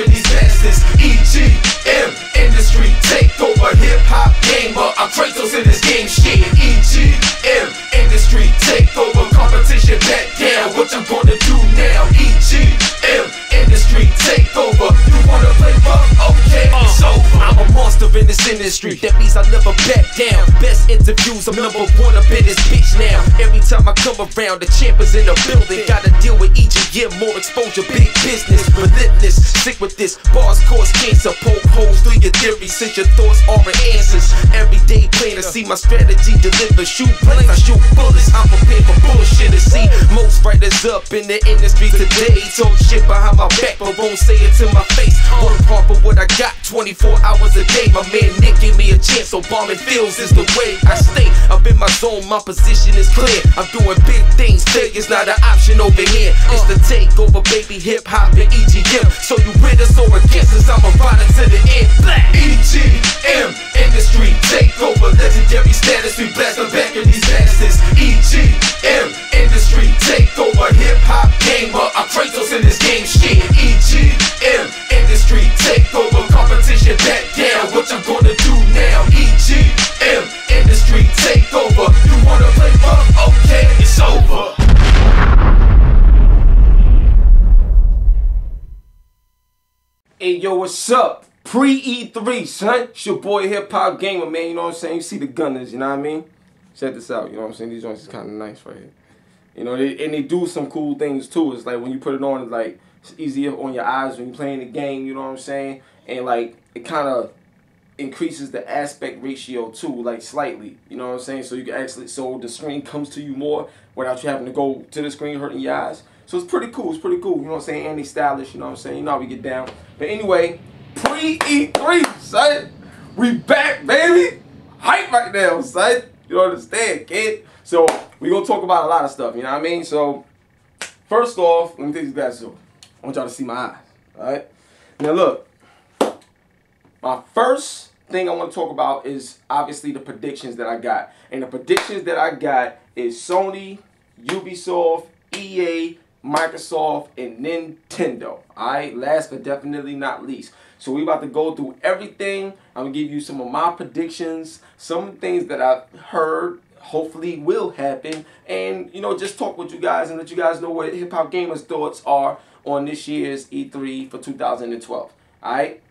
of these bastards. EGM industry takeover, hip hop gamer. I'm Kratos in this game shit. EGM industry takeover, competition back down. What you gonna do now? EGM industry takeover. You wanna play rough? Okay, it's over. I'm a monster in this industry. That means I never back down. Best interviews, I'm #1 up in this bitch now. Every time I come around, the champ is in the building. Gotta deal with EGM, more exposure, big business, relentless. Sick with this, bars cause cancer. Poke holes through your theory since your thoughts aren't answers. Everyday plan to see my strategy deliver. Shoot blanks, I shoot bullets. I'm prepared for bullshit to see most writers up in the industry today. Talk shit behind my back but won't say it to my face. Work hard for what I got 24 hours a day. My man Nick gave me a chance, so bombing fields is the way I stay. I'm in my zone, my position is clear. I'm doing big things, failure's not an option over here. It's the takeover, baby, hip hop and EGM. So you with us or against us, I'm a rider to the end. EGM industry takeover, legendary status. We blast the back of these bastards. EGM industry takeover, hip hop gamer. I'm Kratos in this game shit. EGM industry takeover, competition back down. What you gonna do now? EGM industry takeover. You wanna play rough? Okay, it's over. Hey yo, what's up? Pre-E3, son. It's your boy HipHopGamer, man. You know what I'm saying? You see the gunners, you know what I mean? Check this out, you know what I'm saying? These joints is kind of nice right here. You know, and they do some cool things too. It's like when you put it on, it's like it's easier on your eyes when you're playing the game, you know what I'm saying? And like it kind of increases the aspect ratio too, like slightly, you know what I'm saying? So you can actually, so the screen comes to you more without you having to go to the screen hurting your eyes. So it's pretty cool, you know what I'm saying? And they stylish, you know what I'm saying? You know how we get down. But anyway, pre-E3, son. We back, baby. Hype right now, son. You don't understand, kid. So we gonna talk about a lot of stuff, you know what I mean? So first off, let me take these glasses off. I want y'all to see my eyes, alright? Now look, my first thing I want to talk about is obviously the predictions that I got. And the predictions that I got is Sony, Ubisoft, EA, Microsoft, and Nintendo. Alright, last but definitely not least. So we about to go through everything. I'm going to give you some of my predictions, some things that I've heard hopefully will happen, and you know, just talk with you guys and let you guys know what HipHopGamer's thoughts are on this year's E3 for 2012. Alright?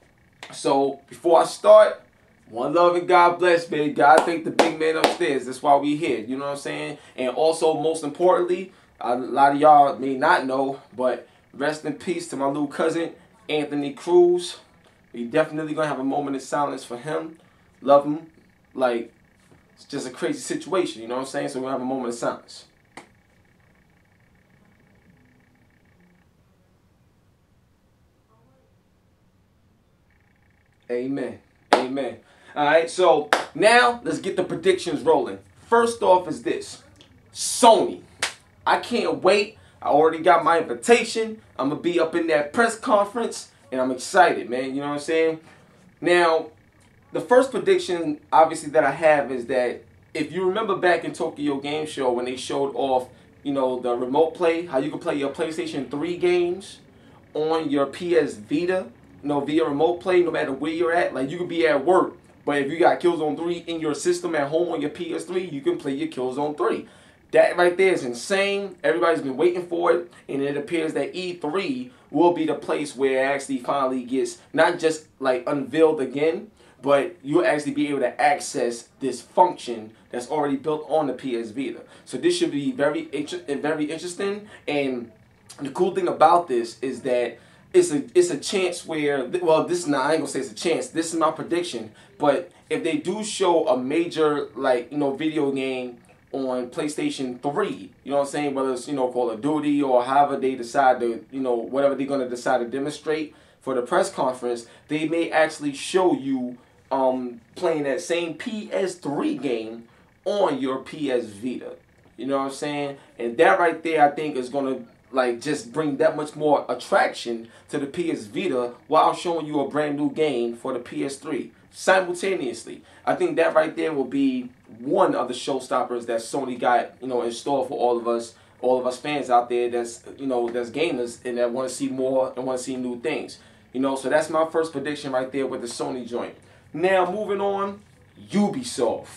So before I start, one love and God bless, baby. God thank the big man upstairs. That's why we here. You know what I'm saying? And also, most importantly, a lot of y'all may not know, but rest in peace to my little cousin, Anthony Cruz. We definitely gonna have a moment of silence for him. Love him. Like, it's just a crazy situation, you know what I'm saying? So we're gonna have a moment of silence. Amen. Amen. Alright, so now let's get the predictions rolling. First off is this. Sony. I can't wait. I already got my invitation. I'm going to be up in that press conference, and I'm excited, man. You know what I'm saying? Now, the first prediction, obviously, that I have is that if you remember back in Tokyo Game Show when they showed off, you know, the remote play, how you can play your PlayStation 3 games on your PS Vita, you know, via remote play, no matter where you're at. Like, you could be at work, but if you got Killzone 3 in your system at home on your PS3, you can play your Killzone 3. That right there is insane. Everybody's been waiting for it, and it appears that E3 will be the place where it actually finally gets not just like unveiled again, but you'll actually be able to access this function that's already built on the PS Vita. So this should be very interesting. And the cool thing about this is that it's a chance where, well, this is not, I ain't gonna say it's a chance. This is my prediction. But if they do show a major, like, you know, video game on PlayStation 3, you know what I'm saying, whether it's, you know, Call of Duty or however they decide to, you know, whatever they're going to decide to demonstrate for the press conference, they may actually show you playing that same PS3 game on your PS Vita. You know what I'm saying? And that right there, I think, is going to, like, just bring that much more attraction to the PS Vita while showing you a brand new game for the PS3 simultaneously. I think that right there will be one of the showstoppers that Sony got, you know, in store for all of us fans out there that's, you know, that's gamers and that want to see more and want to see new things. You know, so that's my first prediction right there with the Sony joint. Now, moving on, Ubisoft.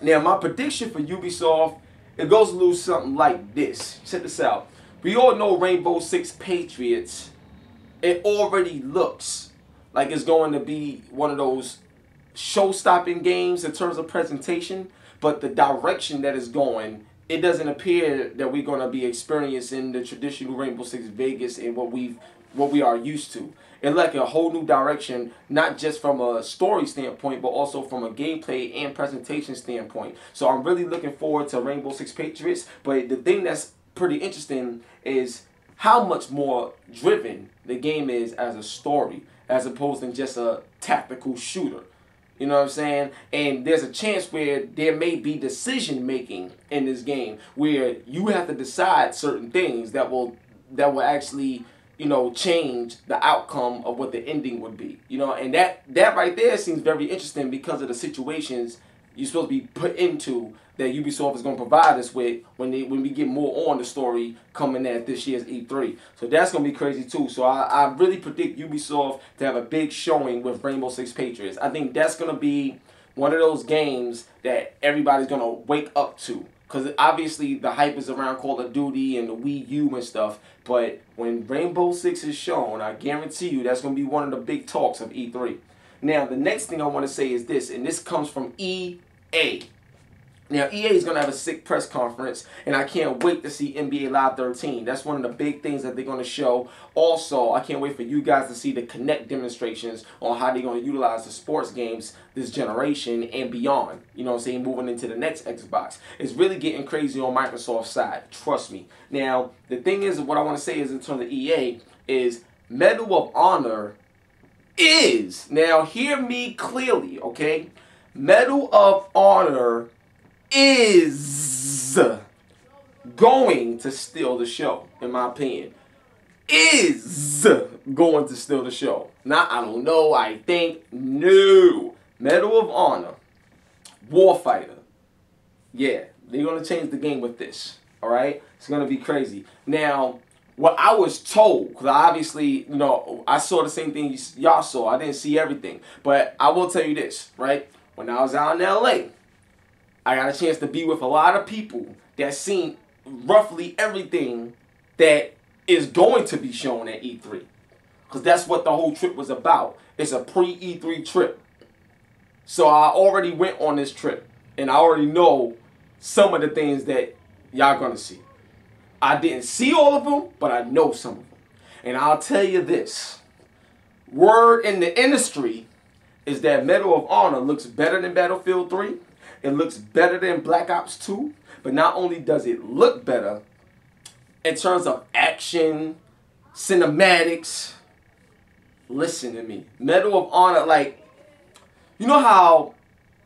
Now, my prediction for Ubisoft, it goes a little something like this. Check this out. We all know Rainbow Six Patriots. It already looks like it's going to be one of those show-stopping games in terms of presentation, but the direction that it's going, it doesn't appear that we're going to be experiencing the traditional Rainbow Six Vegas and what we are used to. It's like a whole new direction, not just from a story standpoint, but also from a gameplay and presentation standpoint. So I'm really looking forward to Rainbow Six Patriots. But the thing that's pretty interesting is how much more driven the game is as a story, as opposed to just a tactical shooter. You know what I'm saying? And there's a chance where there may be decision making in this game where you have to decide certain things that will actually, you know, change the outcome of what the ending would be. You know, and that right there seems very interesting because of the situations you're supposed to be put into that Ubisoft is going to provide us with when we get more on the story coming at this year's E3. So that's going to be crazy too. So I really predict Ubisoft to have a big showing with Rainbow Six Patriots. I think that's going to be one of those games that everybody's going to wake up to. Because obviously the hype is around Call of Duty and the Wii U and stuff. But when Rainbow Six is shown, I guarantee you that's going to be one of the big talks of E3. Now, the next thing I want to say is this, and this comes from EA. Now, EA is going to have a sick press conference, and I can't wait to see NBA Live 13. That's one of the big things that they're going to show. Also, I can't wait for you guys to see the Kinect demonstrations on how they're going to utilize the sports games this generation and beyond. You know what I'm saying? Moving into the next Xbox. It's really getting crazy on Microsoft's side. Trust me. Now, the thing is, what I want to say is in terms of EA is Medal of Honor is, now hear me clearly, okay? Medal of Honor is going to steal the show, in my opinion. Is going to steal the show. Not, I don't know, I think, no. Medal of Honor, Warfighter. Yeah, they're going to change the game with this, all right? It's going to be crazy. Now, what I was told, because obviously, you know, I saw the same thing y'all saw. I didn't see everything. But I will tell you this, right? When I was out in L.A., I got a chance to be with a lot of people that seen roughly everything that is going to be shown at E3. Because that's what the whole trip was about. It's a pre-E3 trip. So I already went on this trip. And I already know some of the things that y'all going to see. I didn't see all of them, but I know some of them. And I'll tell you this. Word in the industry is that Medal of Honor looks better than Battlefield 3. It looks better than Black Ops 2. But not only does it look better in terms of action, cinematics. Listen to me. Medal of Honor, like, you know how,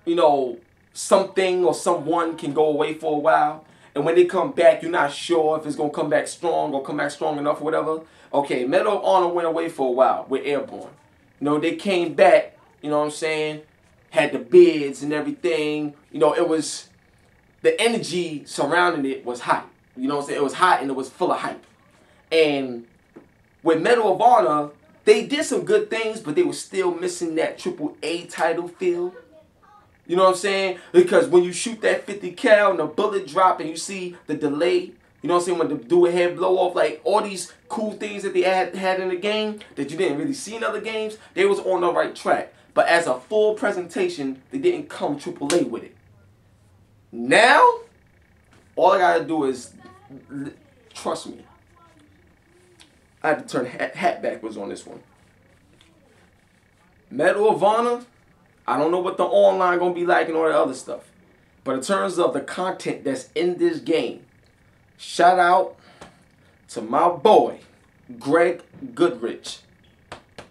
you know, something or someone can go away for a while? And when they come back, you're not sure if it's going to come back strong or come back strong enough or whatever. Okay, Medal of Honor went away for a while with Airborne. You know, they came back, you know what I'm saying, had the bids and everything. You know, it was, the energy surrounding it was hot. You know what I'm saying? It was hot and it was full of hype. And with Medal of Honor, they did some good things, but they were still missing that AAA title feel. You know what I'm saying? Because when you shoot that 50 cal and the bullet drop and you see the delay, you know what I'm saying, when the do-ahead blow off, like all these cool things that they had in the game that you didn't really see in other games, they was on the right track. But as a full presentation, they didn't come AAA with it. Now, all I gotta do is, trust me, I had to turn hat backwards on this one. Medal of Honor, I don't know what the online gonna be like and all that other stuff. But in terms of the content that's in this game, shout out to my boy, Greg Goodrich.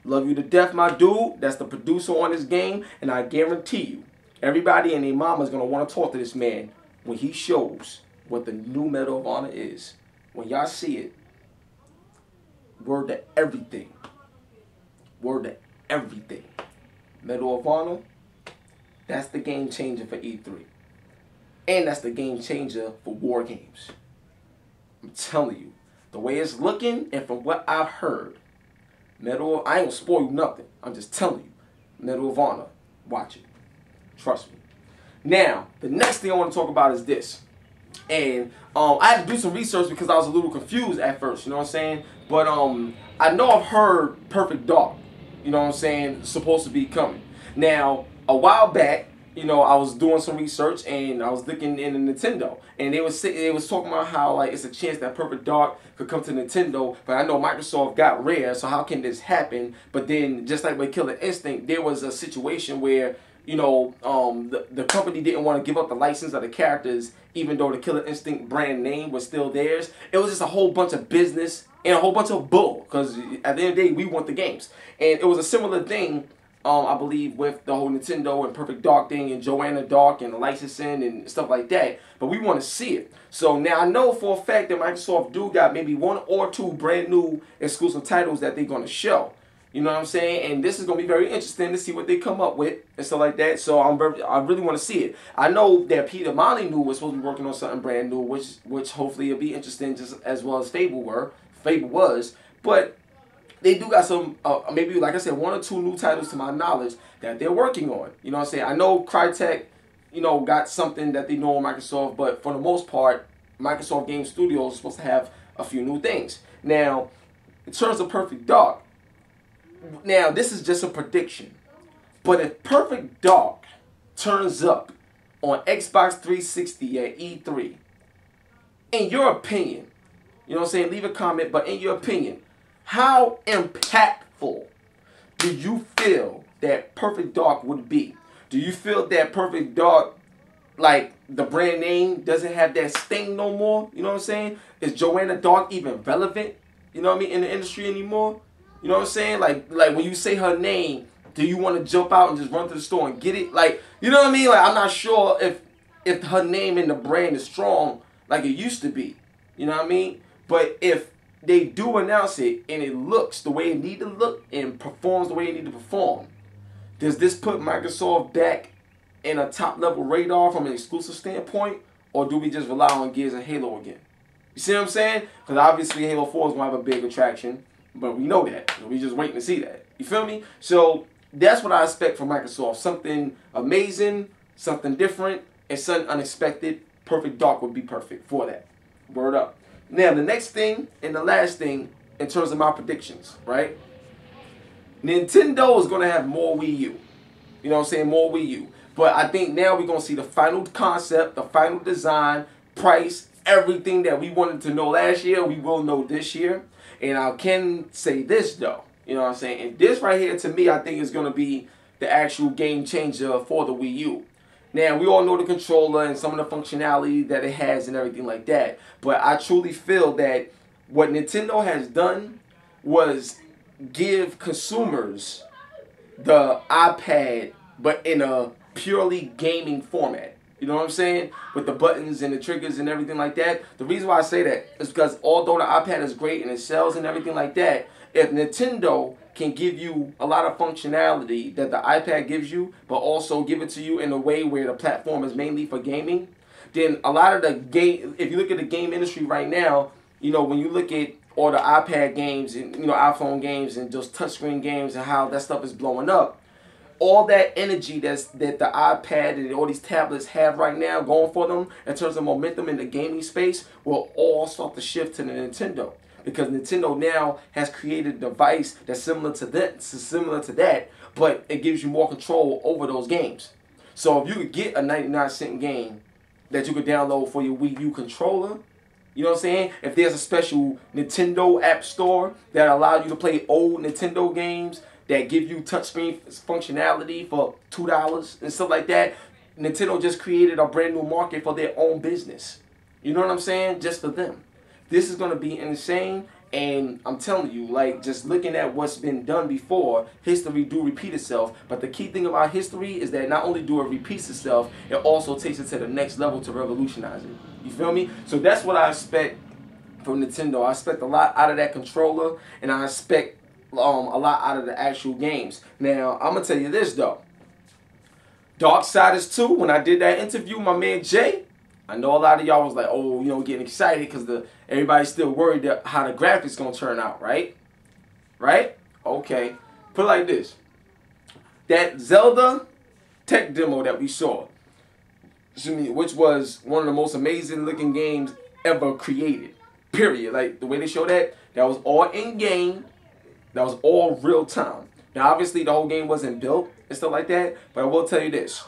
Love you to death, my dude. That's the producer on this game. And I guarantee you, everybody and their mama is gonna want to talk to this man when he shows what the new Medal of Honor is. When y'all see it, word to everything. Word to everything. Medal of Honor, that's the game changer for E3. And that's the game changer for war games. I'm telling you, the way it's looking and from what I've heard, I ain't gonna spoil you nothing. I'm just telling you. Medal of Honor. Watch it. Trust me. Now, the next thing I want to talk about is this. And I had to do some research because I was a little confused at first, you know what I'm saying? But I know I've heard Perfect Dark, you know what I'm saying, supposed to be coming. Now, a while back, you know, I was doing some research and I was looking in the Nintendo, and they was talking about how like it's a chance that Perfect Dark could come to Nintendo, but I know Microsoft got Rare, so how can this happen? But then, just like with Killer Instinct, there was a situation where, you know, the company didn't want to give up the license of the characters, even though the Killer Instinct brand name was still theirs. It was just a whole bunch of business and a whole bunch of bull, because at the end of the day, we want the games. And it was a similar thing, I believe, with the whole Nintendo and Perfect Dark thing and Joanna Dark and the licensing and stuff like that. But we want to see it. So now I know for a fact that Microsoft do got maybe 1 or 2 brand new exclusive titles that they're going to show. You know what I'm saying? And this is going to be very interesting to see what they come up with and stuff like that. So I really want to see it. I know that Peter Molyneux was supposed to be working on something brand new, which hopefully will be interesting, just as well as Fable was. But they do got some, maybe like I said, 1 or 2 new titles to my knowledge that they're working on. You know what I'm saying? I know Crytek, you know, got something that they know on Microsoft, but for the most part, Microsoft Game Studios is supposed to have a few new things. Now, in terms of Perfect Dark, now this is just a prediction, but if Perfect Dark turns up on Xbox 360 at E3, in your opinion, you know what I'm saying, leave a comment, but in your opinion, how impactful do you feel that Perfect Dark would be? Do you feel that Perfect Dark, like the brand name, doesn't have that sting no more? You know what I'm saying? Is Joanna Dark even relevant, you know what I mean, in the industry anymore? You know what I'm saying? Like when you say her name, do you want to jump out and just run to the store and get it? Like, you know what I mean? Like, I'm not sure if her name in the brand is strong like it used to be. You know what I mean? But if they do announce it and it looks the way it need to look and performs the way it need to perform, does this put Microsoft back in a top level radar from an exclusive standpoint, or do we just rely on Gears and Halo again? You see what I'm saying? Because obviously Halo 4 is going to have a big attraction, but we know that. We just waiting to see that. You feel me? So that's what I expect from Microsoft. Something amazing, something different, and something unexpected. Perfect Dark would be perfect for that. Word up. Now, the next thing and the last thing in terms of my predictions, right? Nintendo is going to have more Wii U. You know what I'm saying? More Wii U. But I think now we're going to see the final concept, the final design, price, everything that we wanted to know last year, we will know this year. And I can say this, though. You know what I'm saying? And this right here, to me, I think is going to be the actual game changer for the Wii U. Now, we all know the controller and some of the functionality that it has and everything like that. But I truly feel that what Nintendo has done was give consumers the iPad, but in a purely gaming format. You know what I'm saying? With the buttons and the triggers and everything like that. The reason why I say that is because although the iPad is great and it sells and everything like that, if Nintendo can give you a lot of functionality that the iPad gives you, but also give it to you in a way where the platform is mainly for gaming, then a lot of the game, if you look at the game industry right now, you know, when you look at all the iPad games and, you know, iPhone games and just touchscreen games and how that stuff is blowing up, all that energy that the iPad and all these tablets have right now going for them in terms of momentum in the gaming space will all start to shift to the Nintendo. Because Nintendo now has created a device that's similar to that, but it gives you more control over those games. So if you could get a 99-cent game that you could download for your Wii U controller, you know what I'm saying? If there's a special Nintendo App Store that allows you to play old Nintendo games that give you touchscreen functionality for $2 and stuff like that, Nintendo just created a brand new market for their own business. You know what I'm saying? Just for them. This is going to be insane, and I'm telling you, like, just looking at what's been done before, history do repeat itself. But the key thing about history is that not only do it repeats itself, it also takes it to the next level to revolutionize it. You feel me? So that's what I expect from Nintendo. I expect a lot out of that controller, and I expect a lot out of the actual games. Now, I'm going to tell you this, though. Darksiders 2, when I did that interview, my man Jay, I know a lot of y'all was like, oh, you know, getting excited because everybody's still worried that how the graphics gonna turn out, right? Right? Okay. Put it like this. That Zelda tech demo that we saw, which was one of the most amazing looking games ever created. Period. Like, the way they showed that was all in-game. That was all real time. Now, obviously, the whole game wasn't built and stuff like that, but I will tell you this,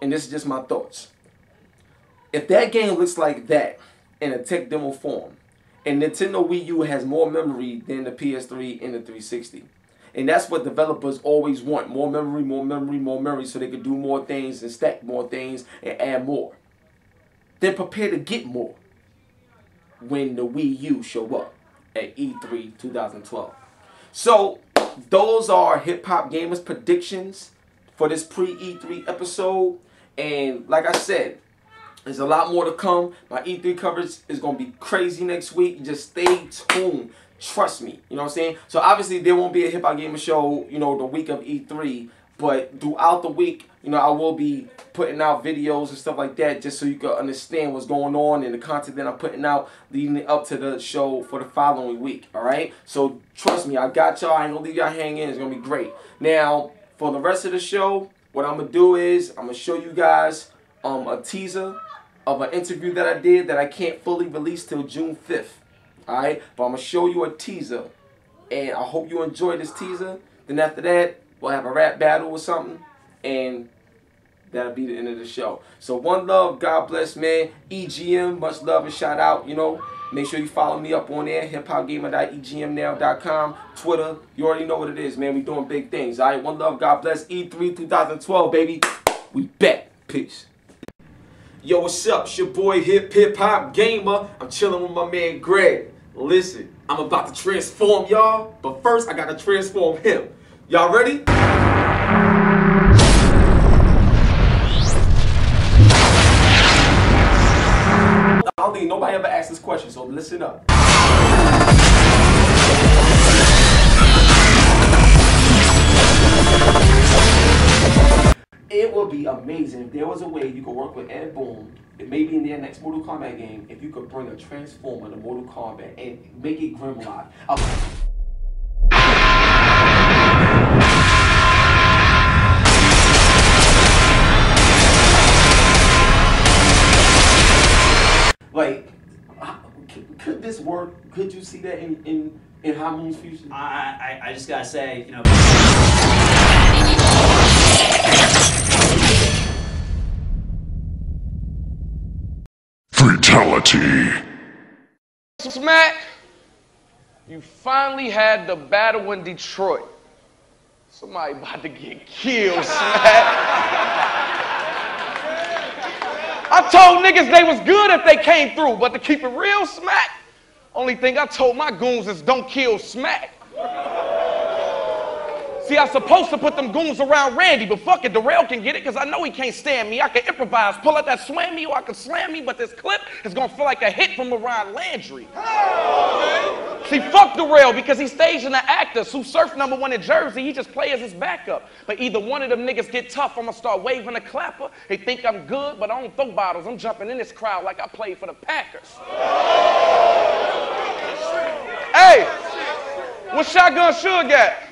and this is just my thoughts. If that game looks like that in a tech demo form, and Nintendo Wii U has more memory than the PS3 and the 360, and that's what developers always want, more memory, more memory, more memory, so they can do more things and stack more things and add more, then prepare to get more when the Wii U show up at E3 2012. So, those are HipHopGamer's predictions for this pre-E3 episode. And like I said, there's a lot more to come. My E3 coverage is going to be crazy next week. Just stay tuned. Trust me. You know what I'm saying? So, obviously, there won't be a HipHopGamer show, you know, the week of E3. But throughout the week, you know, I will be putting out videos and stuff like that just so you can understand what's going on and the content that I'm putting out leading up to the show for the following week, all right? So, trust me, I got y'all. I ain't going to leave y'all hanging. It's going to be great. Now, for the rest of the show, what I'm going to do is I'm going to show you guys a teaser of an interview that I did that I can't fully release till June 5th, all right? But I'm going to show you a teaser, and I hope you enjoy this teaser. Then after that, we'll have a rap battle or something, and that'll be the end of the show. So one love, God bless, man. EGM, much love and shout out, you know. Make sure you follow me up on there, hiphopgamer.egmnow.com, Twitter. You already know what it is, man. We doing big things, all right? One love, God bless. E3 2012, baby. We back. Peace. Yo, what's up? It's your boy, HipHopGamer. I'm chilling with my man, Greg. Listen, I'm about to transform y'all, but first I got to transform him. Y'all ready? I don't think nobody ever asked this question, so listen up. It would be amazing if there was a way you could work with Ed Boon, maybe in their next Mortal Kombat game, if you could bring a Transformer to Mortal Kombat and make it Grimlock. Like, could this work? Could you see that in High Moon's future? I just gotta say, you know. Fatality. Smack, you finally had the battle in Detroit. Somebody about to get killed, Smack. I told niggas they was good if they came through, but to keep it real, Smack, only thing I told my goons is don't kill Smack. See, I was supposed to put them goons around Randy, but fuck it, Darrell can get it because I know he can't stand me. I can improvise, pull out that swam me, or I can slam me, but this clip is gonna feel like a hit from Mariah Landry. See, fuck Darrell because he's staging an actor. Sue Surf #1 in Jersey, he just play as his backup. But either one of them niggas get tough, I'm gonna start waving a clapper. They think I'm good, but I don't throw bottles. I'm jumping in this crowd like I played for the Packers. Hey, what Shotgun Suge at?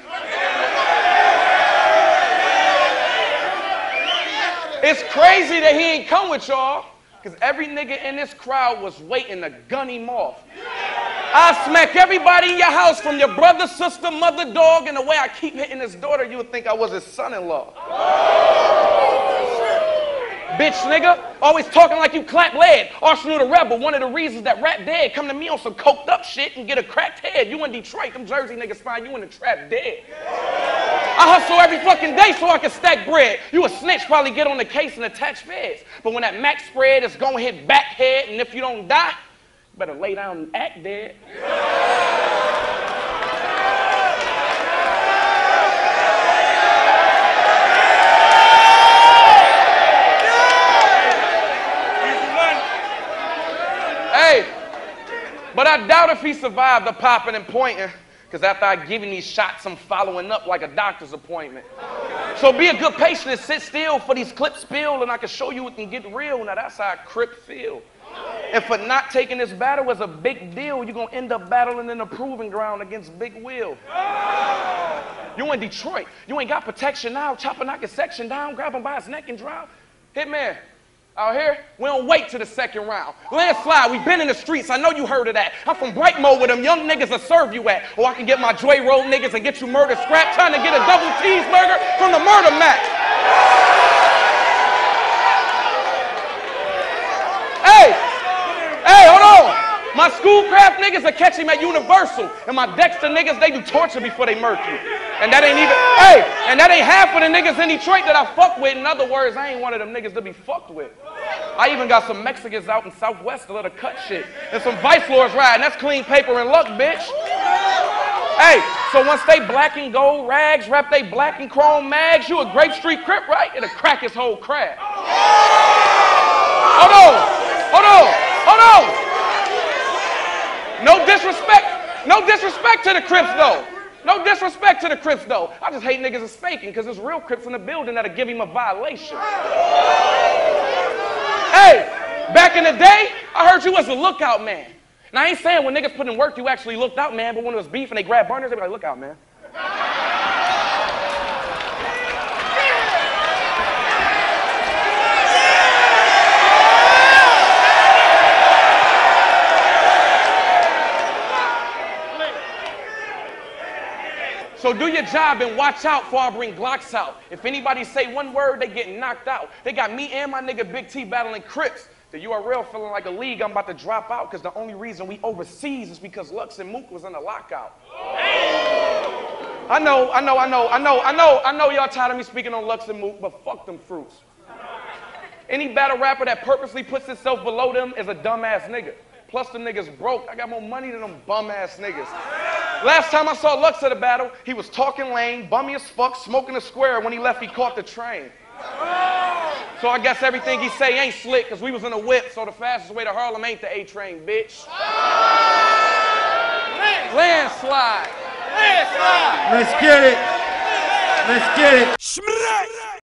It's crazy that he ain't come with y'all, because every nigga in this crowd was waiting to gun him off. I smack everybody in your house, from your brother, sister, mother, dog, and the way I keep hitting his daughter, you would think I was his son-in-law. Bitch, nigga, always talking like you clap lead. Arsenal the Rebel, one of the reasons that Rap Dead come to me on some coked up shit and get a cracked head. You in Detroit, them Jersey niggas find you in the trap dead. I hustle every fucking day so I can stack bread. You a snitch, probably get on the case and attach feds. But when that Mac spread, it's gonna hit back head, and if you don't die, you better lay down and act dead. Hey, but I doubt if he survived the popping and pointing. Because after I give him these shots, I'm following up like a doctor's appointment. So be a good patient and sit still for these clips spill, and I can show you it can get real. Now that's how a Crip feel. And for not taking this battle as a big deal, you're going to end up battling in the proving ground against Big Will. You in Detroit. You ain't got protection now. Chopper knock his section down, grab him by his neck and drown. Hitman. Out here, we don't wait till the second round. Landslide, we been in the streets, I know you heard of that. I'm from Bright Mode where them young niggas will serve you at. Or I can get my Dre Roll niggas and get you murder scrap, trying to get a double cheeseburger from the murder match. Hey, hold on. My Schoolcraft niggas will catch him at Universal. And my Dexter niggas, they do torture before they murk you. And that ain't even, and that ain't half of the niggas in Detroit that I fuck with. In other words, I ain't one of them niggas to be fucked with. I even got some Mexicans out in Southwest that let her cut shit. And some Vice Lords riding. That's clean paper and luck, bitch. Hey, so once they black and gold rags, wrap they black and chrome mags, you a Grape Street Crip, right? It'll crack his whole crab. Hold on. No disrespect to the Crips, though. No disrespect to the Crips, though. I just hate niggas is faking because there's real Crips in the building that'll give him a violation. Hey, back in the day, I heard you was a lookout man. Now, I ain't saying when niggas put in work, you actually looked out, man, but when it was beef and they grabbed burners, they be like, look out, man. So do your job and watch out before I bring Glocks out. If anybody say one word, they get knocked out. They got me and my nigga Big T battling Crips. The URL feeling like a league I'm about to drop out because the only reason we overseas is because Lux and Mook was in a lockout. I know y'all tired of me speaking on Lux and Mook, but fuck them fruits. Any battle rapper that purposely puts himself below them is a dumbass nigga. Plus the niggas broke. I got more money than them bum ass niggas. Last time I saw Lux at a battle, he was talking lame, bummy as fuck, smoking a square. When he left, he caught the train. So I guess everything he say ain't slick, because we was in a whip, so the fastest way to Harlem ain't the A-train, bitch. Landslide. Let's get it.